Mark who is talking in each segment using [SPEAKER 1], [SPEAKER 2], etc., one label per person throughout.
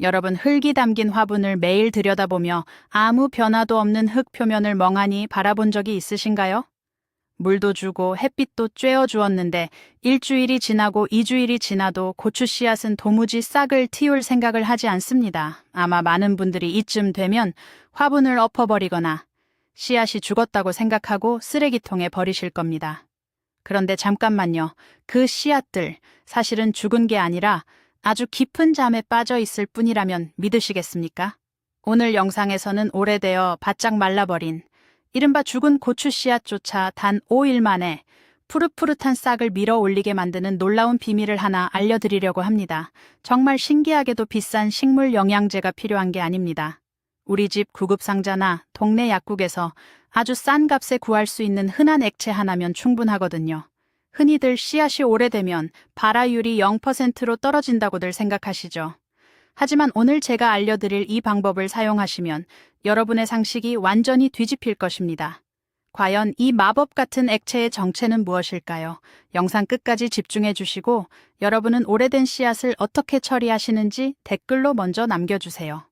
[SPEAKER 1] 여러분, 흙이 담긴 화분을 매일 들여다보며 아무 변화도 없는 흙 표면을 멍하니 바라본 적이 있으신가요? 물도 주고 햇빛도 쬐어 주었는데 일주일이 지나고 2주일이 지나도 고추 씨앗은 도무지 싹을 틔울 생각을 하지 않습니다. 아마 많은 분들이 이쯤 되면 화분을 엎어버리거나 씨앗이 죽었다고 생각하고 쓰레기통에 버리실 겁니다. 그런데 잠깐만요. 그 씨앗들, 사실은 죽은 게 아니라 아주 깊은 잠에 빠져 있을 뿐이라면 믿으시겠습니까? 오늘 영상에서는 오래되어 바짝 말라버린 이른바 죽은 고추 씨앗조차 단 5일 만에 푸릇푸릇한 싹을 밀어 올리게 만드는 놀라운 비밀을 하나 알려드리려고 합니다. 정말 신기하게도 비싼 식물 영양제가 필요한 게 아닙니다. 우리 집 구급상자나 동네 약국에서 아주 싼 값에 구할 수 있는 흔한 액체 하나면 충분하거든요. 흔히들 씨앗이 오래되면 발화율이 0%로 떨어진다고들 생각하시죠. 하지만 오늘 제가 알려드릴 이 방법을 사용하시면 여러분의 상식이 완전히 뒤집힐 것입니다. 과연 이 마법 같은 액체의 정체는 무엇일까요? 영상 끝까지 집중해 주시고 여러분은 오래된 씨앗을 어떻게 처리하시는지 댓글로 먼저 남겨주세요.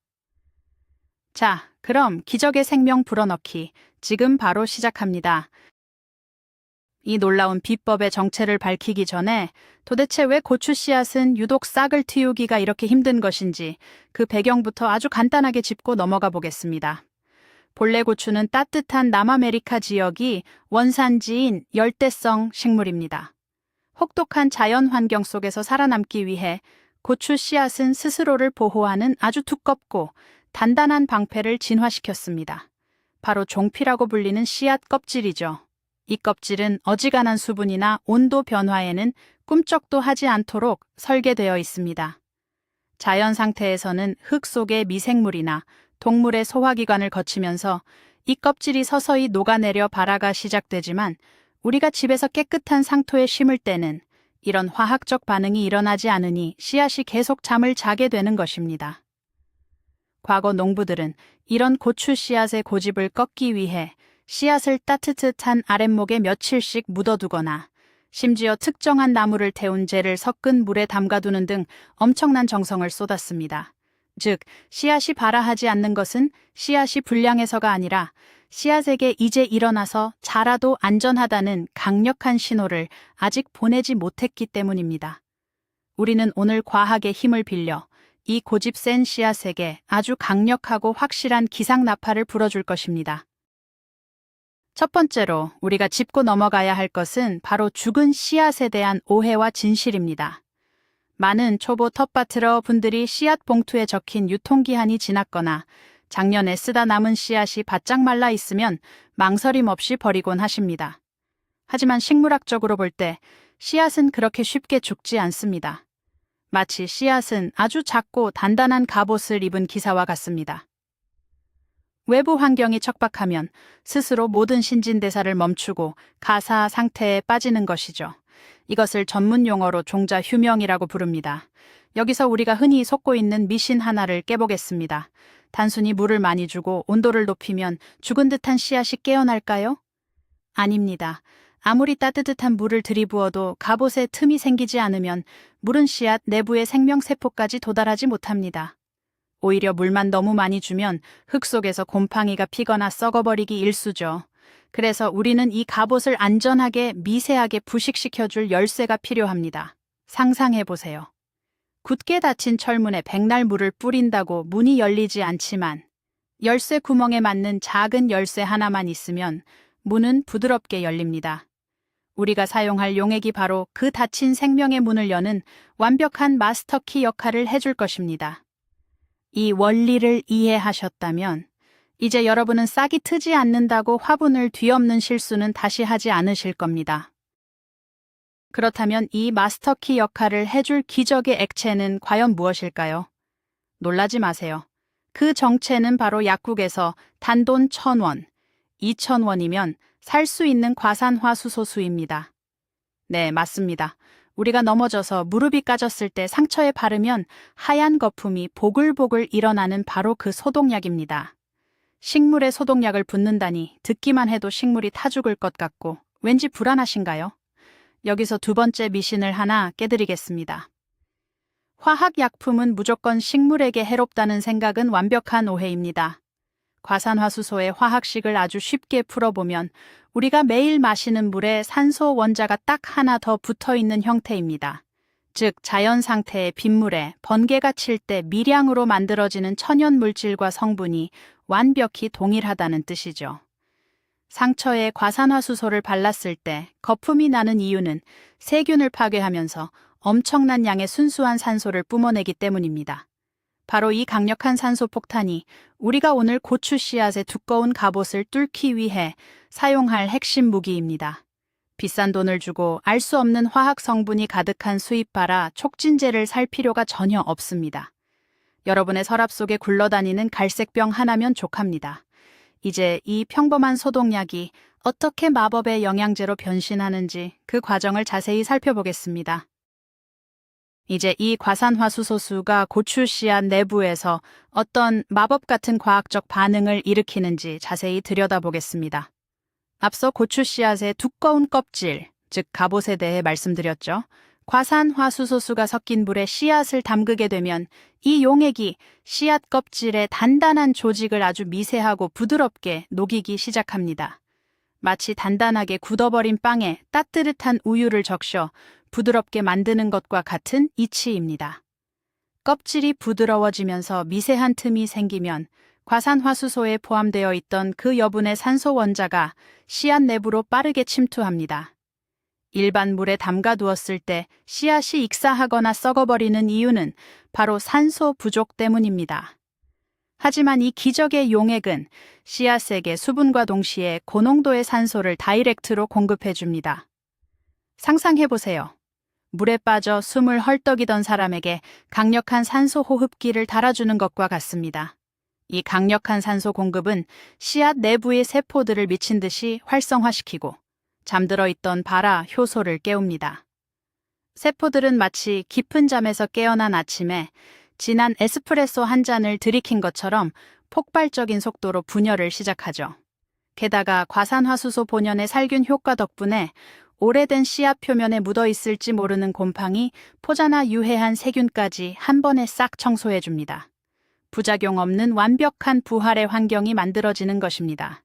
[SPEAKER 1] 자, 그럼 기적의 생명 불어넣기 지금 바로 시작합니다. 이 놀라운 비법의 정체를 밝히기 전에 도대체 왜 고추 씨앗은 유독 싹을 틔우기가 이렇게 힘든 것인지 그 배경부터 아주 간단하게 짚고 넘어가 보겠습니다. 본래 고추는 따뜻한 남아메리카 지역이 원산지인 열대성 식물입니다. 혹독한 자연 환경 속에서 살아남기 위해 고추 씨앗은 스스로를 보호하는 아주 두껍고 단단한 방패를 진화시켰습니다. 바로 종피라고 불리는 씨앗 껍질이죠. 이 껍질은 어지간한 수분이나 온도 변화에는 꿈쩍도 하지 않도록 설계되어 있습니다. 자연 상태에서는 흙 속의 미생물이나 동물의 소화기관을 거치면서 이 껍질이 서서히 녹아내려 발화가 시작되지만 우리가 집에서 깨끗한 상토에 심을 때는 이런 화학적 반응이 일어나지 않으니 씨앗이 계속 잠을 자게 되는 것입니다. 과거 농부들은 이런 고추 씨앗의 고집을 꺾기 위해 씨앗을 따뜻한 아랫목에 며칠씩 묻어두거나 심지어 특정한 나무를 태운 재를 섞은 물에 담가두는 등 엄청난 정성을 쏟았습니다. 즉, 씨앗이 발화하지 않는 것은 씨앗이 불량해서가 아니라 씨앗에게 이제 일어나서 자라도 안전하다는 강력한 신호를 아직 보내지 못했기 때문입니다. 우리는 오늘 과학의 힘을 빌려 이 고집 센 씨앗에게 아주 강력하고 확실한 기상나팔을 불어줄 것입니다. 첫 번째로 우리가 짚고 넘어가야 할 것은 바로 죽은 씨앗에 대한 오해와 진실입니다. 많은 초보 텃밭러 분들이 씨앗 봉투에 적힌 유통기한이 지났거나 작년에 쓰다 남은 씨앗이 바짝 말라 있으면 망설임 없이 버리곤 하십니다. 하지만 식물학적으로 볼 때 씨앗은 그렇게 쉽게 죽지 않습니다. 마치 씨앗은 아주 작고 단단한 갑옷을 입은 기사와 같습니다. 외부 환경이 척박하면 스스로 모든 신진대사를 멈추고 가사 상태에 빠지는 것이죠. 이것을 전문 용어로 종자 휴명이라고 부릅니다. 여기서 우리가 흔히 속고 있는 미신 하나를 깨보겠습니다. 단순히 물을 많이 주고 온도를 높이면 죽은 듯한 씨앗이 깨어날까요? 아닙니다. 아무리 따뜻한 물을 들이부어도 갑옷에 틈이 생기지 않으면 물은 씨앗 내부의 생명세포까지 도달하지 못합니다. 오히려 물만 너무 많이 주면 흙 속에서 곰팡이가 피거나 썩어버리기 일쑤죠. 그래서 우리는 이 갑옷을 안전하게 미세하게 부식시켜줄 열쇠가 필요합니다. 상상해보세요. 굳게 닫힌 철문에 백날 물을 뿌린다고 문이 열리지 않지만 열쇠 구멍에 맞는 작은 열쇠 하나만 있으면 문은 부드럽게 열립니다. 우리가 사용할 용액이 바로 그 닫힌 생명의 문을 여는 완벽한 마스터키 역할을 해줄 것입니다. 이 원리를 이해하셨다면 이제 여러분은 싹이 트지 않는다고 화분을 뒤엎는 실수는 다시 하지 않으실 겁니다. 그렇다면 이 마스터키 역할을 해줄 기적의 액체는 과연 무엇일까요? 놀라지 마세요. 그 정체는 바로 약국에서 단돈 1,000원, 2,000원이면 살 수 있는 과산화수소수입니다. 네, 맞습니다. 우리가 넘어져서 무릎이 까졌을 때 상처에 바르면 하얀 거품이 보글보글 일어나는 바로 그 소독약입니다. 식물에 소독약을 붓는다니 듣기만 해도 식물이 타 죽을 것 같고 왠지 불안하신가요? 여기서 두 번째 미신을 하나 깨드리겠습니다. 화학약품은 무조건 식물에게 해롭다는 생각은 완벽한 오해입니다. 과산화수소의 화학식을 아주 쉽게 풀어보면 우리가 매일 마시는 물에 산소 원자가 딱 하나 더 붙어 있는 형태입니다. 즉, 자연 상태의 빗물에 번개가 칠 때 미량으로 만들어지는 천연 물질과 성분이 완벽히 동일하다는 뜻이죠. 상처에 과산화수소를 발랐을 때 거품이 나는 이유는 세균을 파괴하면서 엄청난 양의 순수한 산소를 뿜어내기 때문입니다. 바로 이 강력한 산소 폭탄이 우리가 오늘 고추 씨앗의 두꺼운 갑옷을 뚫기 위해 사용할 핵심 무기입니다. 비싼 돈을 주고 알 수 없는 화학 성분이 가득한 수입바라 촉진제를 살 필요가 전혀 없습니다. 여러분의 서랍 속에 굴러다니는 갈색병 하나면 족합니다. 이제 이 평범한 소독약이 어떻게 마법의 영양제로 변신하는지 그 과정을 자세히 살펴보겠습니다. 이제 이 과산화수소수가 고추 씨앗 내부에서 어떤 마법 같은 과학적 반응을 일으키는지 자세히 들여다보겠습니다. 앞서 고추 씨앗의 두꺼운 껍질, 즉 갑옷에 대해 말씀드렸죠. 과산화수소수가 섞인 물에 씨앗을 담그게 되면 이 용액이 씨앗 껍질의 단단한 조직을 아주 미세하고 부드럽게 녹이기 시작합니다. 마치 단단하게 굳어버린 빵에 따뜻한 우유를 적셔 부드럽게 만드는 것과 같은 이치입니다. 껍질이 부드러워지면서 미세한 틈이 생기면 과산화수소에 포함되어 있던 그 여분의 산소 원자가 씨앗 내부로 빠르게 침투합니다. 일반 물에 담가두었을 때 씨앗이 익사하거나 썩어버리는 이유는 바로 산소 부족 때문입니다. 하지만 이 기적의 용액은 씨앗에게 수분과 동시에 고농도의 산소를 다이렉트로 공급해줍니다. 상상해보세요. 물에 빠져 숨을 헐떡이던 사람에게 강력한 산소 호흡기를 달아주는 것과 같습니다. 이 강력한 산소 공급은 씨앗 내부의 세포들을 미친 듯이 활성화시키고 잠들어 있던 발아 효소를 깨웁니다. 세포들은 마치 깊은 잠에서 깨어난 아침에 진한 에스프레소 한 잔을 들이킨 것처럼 폭발적인 속도로 분열을 시작하죠. 게다가 과산화수소 본연의 살균 효과 덕분에 오래된 씨앗 표면에 묻어 있을지 모르는 곰팡이, 포자나 유해한 세균까지 한 번에 싹 청소해줍니다. 부작용 없는 완벽한 부활의 환경이 만들어지는 것입니다.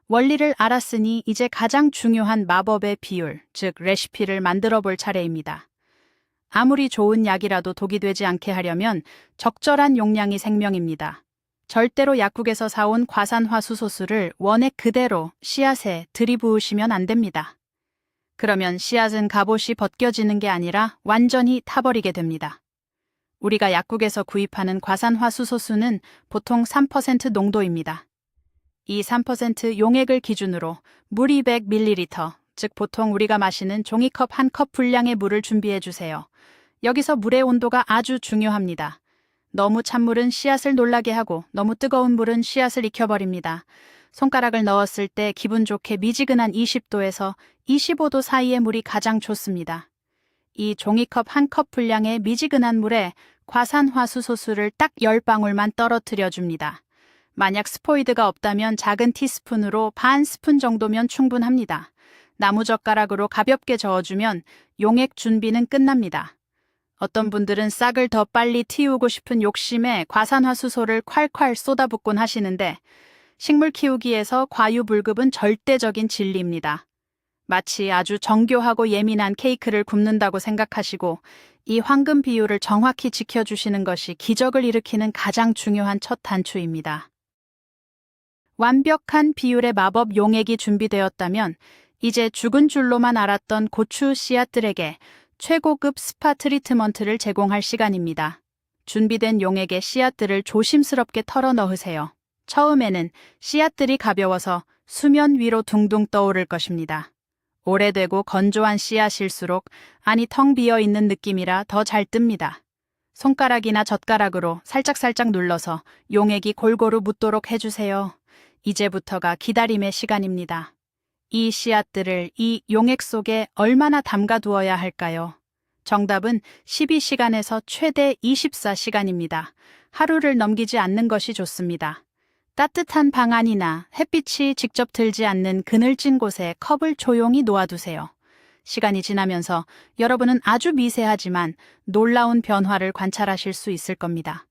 [SPEAKER 1] 원리를 알았으니 이제 가장 중요한 마법의 비율, 즉 레시피를 만들어 볼 차례입니다. 아무리 좋은 약이라도 독이 되지 않게 하려면 적절한 용량이 생명입니다. 절대로 약국에서 사온 과산화수소수를 원액 그대로 씨앗에 들이부으시면 안 됩니다. 그러면 씨앗은 갑옷이 벗겨지는 게 아니라 완전히 타버리게 됩니다. 우리가 약국에서 구입하는 과산화수소수는 보통 3% 농도입니다. 이 3% 용액을 기준으로 물 200ml, 즉 보통 우리가 마시는 종이컵 한 컵 분량의 물을 준비해 주세요. 여기서 물의 온도가 아주 중요합니다. 너무 찬 물은 씨앗을 놀라게 하고 너무 뜨거운 물은 씨앗을 익혀버립니다. 손가락을 넣었을 때 기분 좋게 미지근한 20도에서 25도 사이의 물이 가장 좋습니다. 이 종이컵 한 컵 분량의 미지근한 물에 과산화수소수를 딱 10방울만 떨어뜨려 줍니다. 만약 스포이드가 없다면 작은 티스푼으로 반 스푼 정도면 충분합니다. 나무젓가락으로 가볍게 저어주면 용액 준비는 끝납니다. 어떤 분들은 싹을 더 빨리 틔우고 싶은 욕심에 과산화수소를 콸콸 쏟아붓곤 하시는데 식물 키우기에서 과유불급은 절대적인 진리입니다. 마치 아주 정교하고 예민한 케이크를 굽는다고 생각하시고 이 황금 비율을 정확히 지켜주시는 것이 기적을 일으키는 가장 중요한 첫 단추입니다. 완벽한 비율의 마법 용액이 준비되었다면 이제 죽은 줄로만 알았던 고추 씨앗들에게 최고급 스파 트리트먼트를 제공할 시간입니다. 준비된 용액에 씨앗들을 조심스럽게 털어 넣으세요. 처음에는 씨앗들이 가벼워서 수면 위로 둥둥 떠오를 것입니다. 오래되고 건조한 씨앗일수록 안이 텅 비어 있는 느낌이라 더 잘 뜹니다. 손가락이나 젓가락으로 살짝살짝 눌러서 용액이 골고루 묻도록 해주세요. 이제부터가 기다림의 시간입니다. 이 씨앗들을 이 용액 속에 얼마나 담가두어야 할까요? 정답은 12시간에서 최대 24시간입니다. 하루를 넘기지 않는 것이 좋습니다. 따뜻한 방 안이나 햇빛이 직접 들지 않는 그늘진 곳에 컵을 조용히 놓아두세요. 시간이 지나면서 여러분은 아주 미세하지만 놀라운 변화를 관찰하실 수 있을 겁니다.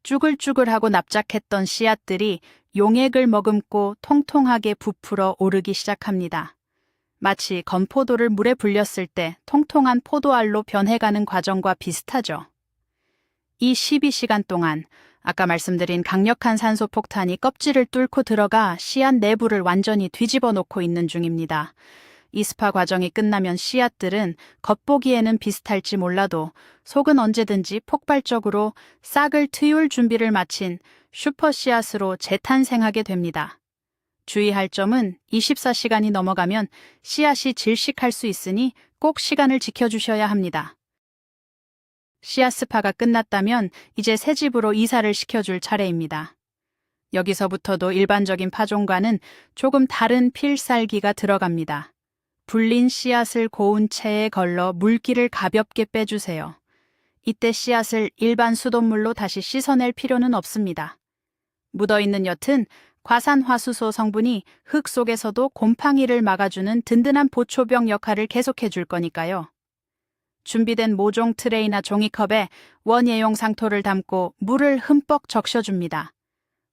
[SPEAKER 1] 쭈글쭈글하고 납작했던 씨앗들이 용액을 머금고 통통하게 부풀어 오르기 시작합니다. 마치 건포도를 물에 불렸을 때 통통한 포도알로 변해가는 과정과 비슷하죠. 이 12시간 동안 아까 말씀드린 강력한 산소 폭탄이 껍질을 뚫고 들어가 씨앗 내부를 완전히 뒤집어 놓고 있는 중입니다. 이 스파 과정이 끝나면 씨앗들은 겉보기에는 비슷할지 몰라도 속은 언제든지 폭발적으로 싹을 트울 준비를 마친 슈퍼 씨앗으로 재탄생하게 됩니다. 주의할 점은 24시간이 넘어가면 씨앗이 질식할 수 있으니 꼭 시간을 지켜주셔야 합니다. 씨앗 스파가 끝났다면 이제 새 집으로 이사를 시켜줄 차례입니다. 여기서부터도 일반적인 파종과는 조금 다른 필살기가 들어갑니다. 불린 씨앗을 고운 체에 걸러 물기를 가볍게 빼주세요. 이때 씨앗을 일반 수돗물로 다시 씻어낼 필요는 없습니다. 묻어있는 옅은 과산화수소 성분이 흙 속에서도 곰팡이를 막아주는 든든한 보초병 역할을 계속해줄 거니까요. 준비된 모종 트레이나 종이컵에 원예용 상토를 담고 물을 흠뻑 적셔줍니다.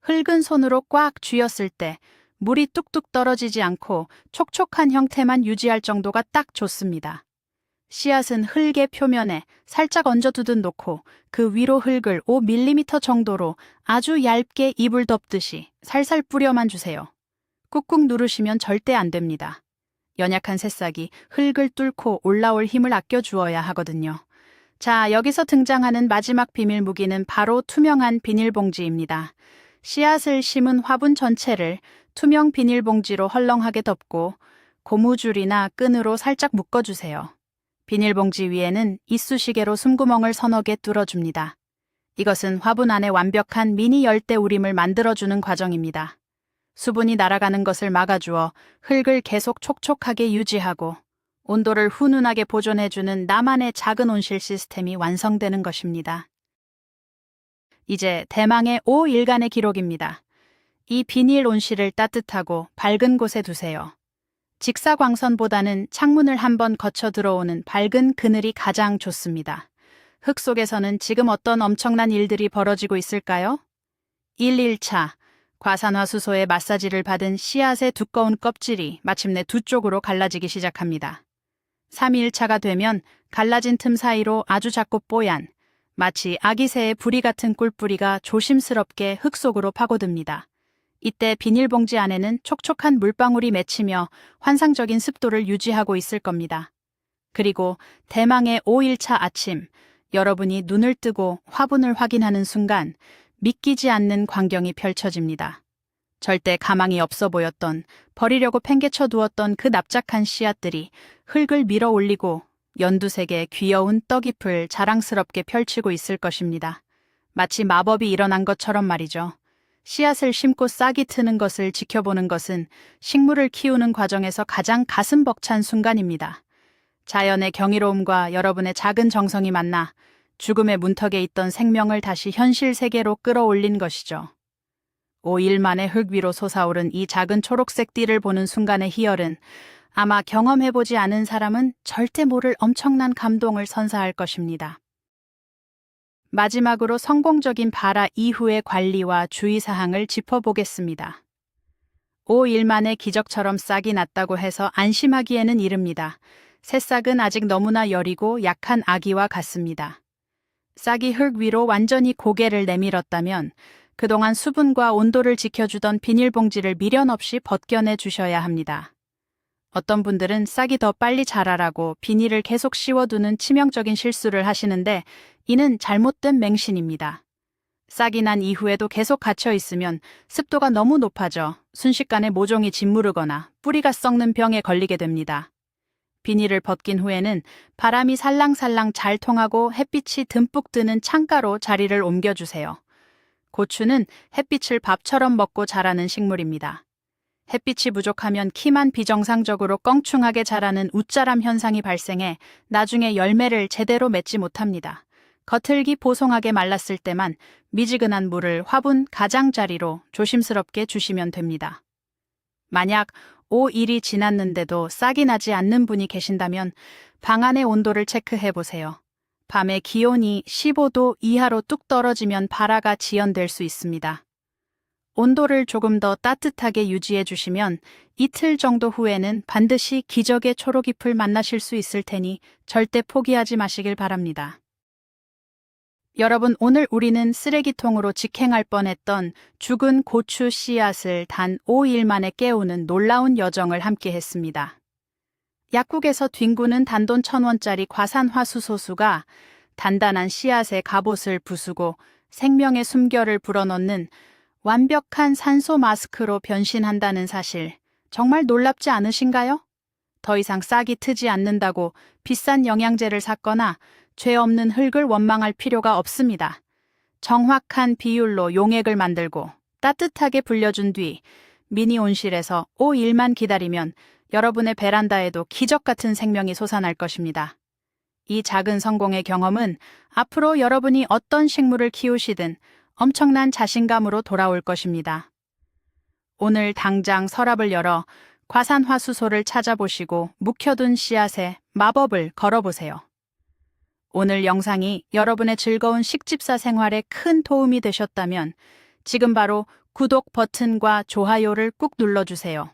[SPEAKER 1] 흙은 손으로 꽉 쥐었을 때 물이 뚝뚝 떨어지지 않고 촉촉한 형태만 유지할 정도가 딱 좋습니다. 씨앗은 흙의 표면에 살짝 얹어두듯 놓고 그 위로 흙을 5mm 정도로 아주 얇게 이불 덮듯이 살살 뿌려만 주세요. 꾹꾹 누르시면 절대 안 됩니다. 연약한 새싹이 흙을 뚫고 올라올 힘을 아껴주어야 하거든요. 자, 여기서 등장하는 마지막 비밀 무기는 바로 투명한 비닐봉지입니다. 씨앗을 심은 화분 전체를 투명 비닐봉지로 헐렁하게 덮고 고무줄이나 끈으로 살짝 묶어주세요. 비닐봉지 위에는 이쑤시개로 숨구멍을 서너 개 뚫어줍니다. 이것은 화분 안에 완벽한 미니 열대우림을 만들어주는 과정입니다. 수분이 날아가는 것을 막아주어 흙을 계속 촉촉하게 유지하고 온도를 훈훈하게 보존해주는 나만의 작은 온실 시스템이 완성되는 것입니다. 이제 대망의 5일간의 기록입니다. 이 비닐 온실을 따뜻하고 밝은 곳에 두세요. 직사광선보다는 창문을 한번 거쳐 들어오는 밝은 그늘이 가장 좋습니다. 흙 속에서는 지금 어떤 엄청난 일들이 벌어지고 있을까요? 1일차 과산화수소의 마사지를 받은 씨앗의 두꺼운 껍질이 마침내 두 쪽으로 갈라지기 시작합니다. 3일차가 되면 갈라진 틈 사이로 아주 작고 뽀얀 마치 아기 새의 부리 같은 꿀뿌리가 조심스럽게 흙 속으로 파고듭니다. 이때 비닐봉지 안에는 촉촉한 물방울이 맺히며 환상적인 습도를 유지하고 있을 겁니다. 그리고 대망의 5일차 아침, 여러분이 눈을 뜨고 화분을 확인하는 순간 믿기지 않는 광경이 펼쳐집니다. 절대 가망이 없어 보였던, 버리려고 팽개쳐 두었던 그 납작한 씨앗들이 흙을 밀어 올리고 연두색의 귀여운 떡잎을 자랑스럽게 펼치고 있을 것입니다. 마치 마법이 일어난 것처럼 말이죠. 씨앗을 심고 싹이 트는 것을 지켜보는 것은 식물을 키우는 과정에서 가장 가슴 벅찬 순간입니다. 자연의 경이로움과 여러분의 작은 정성이 만나 죽음의 문턱에 있던 생명을 다시 현실 세계로 끌어올린 것이죠. 5일 만에 흙 위로 솟아오른 이 작은 초록색 띠를 보는 순간의 희열은 아마 경험해보지 않은 사람은 절대 모를 엄청난 감동을 선사할 것입니다. 마지막으로 성공적인 발화 이후의 관리와 주의사항을 짚어보겠습니다. 5일 만에 기적처럼 싹이 났다고 해서 안심하기에는 이릅니다. 새싹은 아직 너무나 여리고 약한 아기와 같습니다. 싹이 흙 위로 완전히 고개를 내밀었다면 그동안 수분과 온도를 지켜주던 비닐봉지를 미련 없이 벗겨내 주셔야 합니다. 어떤 분들은 싹이 더 빨리 자라라고 비닐을 계속 씌워두는 치명적인 실수를 하시는데 이는 잘못된 맹신입니다. 싹이 난 이후에도 계속 갇혀 있으면 습도가 너무 높아져 순식간에 모종이 짓무르거나 뿌리가 썩는 병에 걸리게 됩니다. 비닐을 벗긴 후에는 바람이 살랑살랑 잘 통하고 햇빛이 듬뿍 드는 창가로 자리를 옮겨주세요. 고추는 햇빛을 밥처럼 먹고 자라는 식물입니다. 햇빛이 부족하면 키만 비정상적으로 껑충하게 자라는 웃자람 현상이 발생해 나중에 열매를 제대로 맺지 못합니다. 겉흙이 보송하게 말랐을 때만 미지근한 물을 화분 가장자리로 조심스럽게 주시면 됩니다. 만약 5일이 지났는데도 싹이 나지 않는 분이 계신다면 방 안의 온도를 체크해 보세요. 밤에 기온이 15도 이하로 뚝 떨어지면 발화가 지연될 수 있습니다. 온도를 조금 더 따뜻하게 유지해 주시면 이틀 정도 후에는 반드시 기적의 초록잎을 만나실 수 있을 테니 절대 포기하지 마시길 바랍니다. 여러분, 오늘 우리는 쓰레기통으로 직행할 뻔했던 죽은 고추 씨앗을 단 5일 만에 깨우는 놀라운 여정을 함께 했습니다. 약국에서 뒹구는 단돈 1,000원짜리 과산화수소수가 단단한 씨앗의 갑옷을 부수고 생명의 숨결을 불어넣는 완벽한 산소 마스크로 변신한다는 사실, 정말 놀랍지 않으신가요? 더 이상 싹이 트지 않는다고 비싼 영양제를 샀거나 죄 없는 흙을 원망할 필요가 없습니다. 정확한 비율로 용액을 만들고 따뜻하게 불려준 뒤 미니 온실에서 5일만 기다리면 여러분의 베란다에도 기적 같은 생명이 솟아날 것입니다. 이 작은 성공의 경험은 앞으로 여러분이 어떤 식물을 키우시든 엄청난 자신감으로 돌아올 것입니다. 오늘 당장 서랍을 열어 과산화수소를 찾아보시고 묵혀둔 씨앗에 마법을 걸어보세요. 오늘 영상이 여러분의 즐거운 식집사 생활에 큰 도움이 되셨다면 지금 바로 구독 버튼과 좋아요를 꾹 눌러주세요.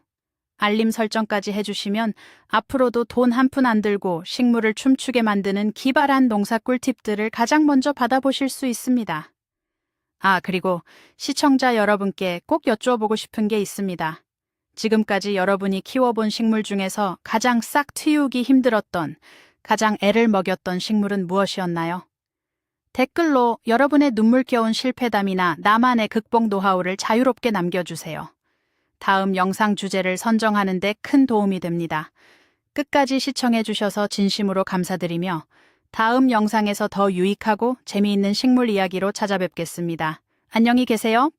[SPEAKER 1] 알림 설정까지 해주시면 앞으로도 돈 한 푼 안 들고 식물을 춤추게 만드는 기발한 농사 꿀팁들을 가장 먼저 받아보실 수 있습니다. 그리고 시청자 여러분께 꼭 여쭈어보고 싶은 게 있습니다. 지금까지 여러분이 키워본 식물 중에서 가장 싹 틔우기 힘들었던, 가장 애를 먹였던 식물은 무엇이었나요? 댓글로 여러분의 눈물겨운 실패담이나 나만의 극복 노하우를 자유롭게 남겨주세요. 다음 영상 주제를 선정하는 데 큰 도움이 됩니다. 끝까지 시청해주셔서 진심으로 감사드리며 다음 영상에서 더 유익하고 재미있는 식물 이야기로 찾아뵙겠습니다. 안녕히 계세요.